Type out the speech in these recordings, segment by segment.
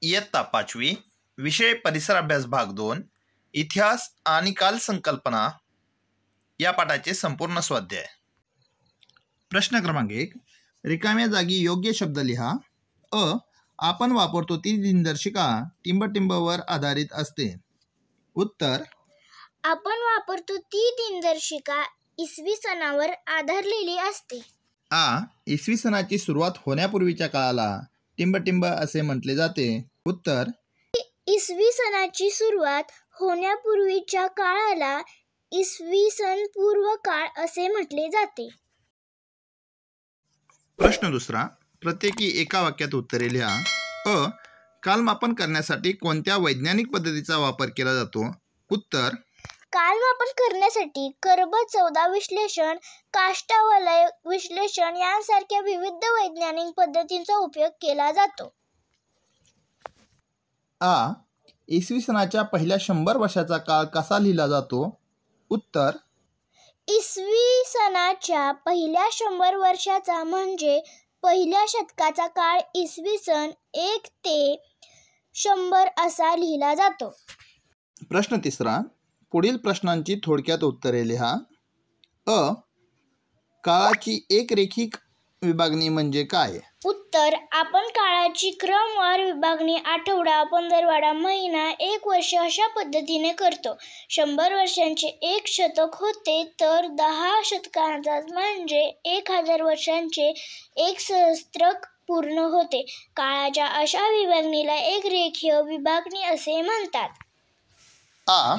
इयत्ता 5वी विषय परिसर अभ्यास भाग 2 इतिहास आणि कालसंकल्पना या पाठाचे संपूर्ण स्वाध्याय। प्रश्न क्रमांक 1, रिकाम्या जागी योग्य शब्द लिहा। अ. आपण वापरतो ती दिनदर्शिका टिंबटिंबवर आधारित असते। उत्तर, आपण वापरतो ती दिनदर्शिका इसवी सणावर आधारलेली असते। आ. इसवी सणाची सुरुवात होण्यापूर्वीच्या काळाला टिंबटिंब असे म्हटले जाते। उत्तर, इसवी सणाची सुरुवात होण्यापूर्वीच्या काळाला इसवी सन पूर्व काळ असे म्हटले जाते। प्रश्न दुसरा, प्रत्येकी एका वाक्यात उत्तरे लिहा। अ. कालमापन करण्यासाठी कोणत्या वैज्ञानिक पद्धतीचा वापर केला जातो? उत्तर, कालमापन करण्यासाठी कर्ब 14 विश्लेषण, काष्ठवलय विश्लेषण यांसारख्या विविध वैज्ञानिक पद्धतींचा उपयोग केला जातो। आ. इसवी सणाच्या पहिल्या 100 वर्षाचा काळ कसा लिहिला जातो? उत्तर, इसवी सणाच्या पहिल्या 100 वर्षाचा म्हणजे पहिल्या शतकाचा काळ इसवी सन 1 ते 100 असा लिहिला जातो। प्रश्न तिसरा, पुढील प्रश्नांची थोडक्यात उत्तरे लिहा। अ. काळाची एकरेखिक विभागणी म्हणजे काय? उत्तर, आपण काळाची क्रमवार विभागणी आठवडा, पंधरवडा, महिना, 1 वर्ष अशा पद्धतीने करतो। 100 वर्षांचे 1 शतक होते तर 10 शतकांचा म्हणजे 1000 वर्षांचे 1 सहस्त्रक पूर्ण होते। काळाच्या अशा विभागणीला एकरेखीय विभागणी असे म्हणतात। आ.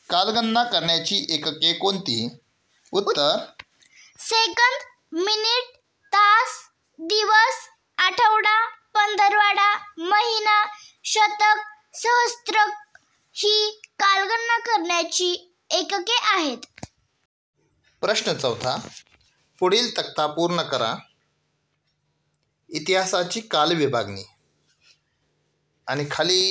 कालगणना करण्याची एकके कोणती? उत्तर, सेकंद, मिनिट, तास, दिवस, आठवडा, पंधरवडा, महिना, शतक, सहस्त्रक ही कालगणना करण्याची एकके आहेत। प्रश्न चौथा, पुढील तक्ता पूर्ण करा। इतिहासाची काल विभागणी आणि खाली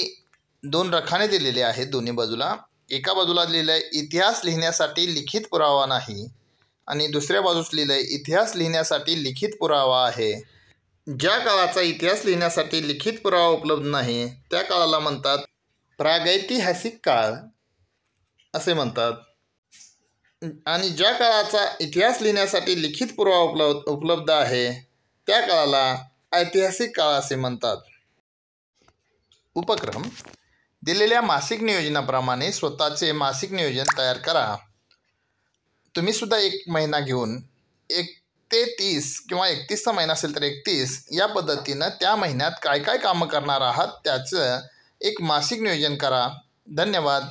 2 रकाने दिलेले आहेत दोन्ही बाजूला। एका बाजूला लिहिलंय इतिहास लिहिण्यासाठी लिखित पुरावा नाही आणि दुसऱ्या बाजूस लिहिलंय इतिहास लिहिण्यासाठी लिखित पुरावा आहे। ज्या काळाचा इतिहास लिहिण्यासाठी लिखित पुरावा उपलब्ध नाही त्या काळाला म्हणतात प्रागैतिहासिक काळ असे म्हणतात आणि ज्या काळाचा इतिहास लिहिण्यासाठी लिखित पुरावा उपलब्ध आहे त्या काळाला ऐतिहासिक काळ असे म्हणतात। उपक्रम, दिलेल्या मासिक नियोजनाप्रमाणे स्वतःचे मासिक नियोजन तयार करा। तुम्ही सुद्धा 1 महिना घेऊन 1 ते 30 किंवा 31चा महिना असेल तर 31 या पद्धतीनं त्या महिन्यात काय काय कामं करणार आहात त्याचं एक मासिक नियोजन करा। धन्यवाद।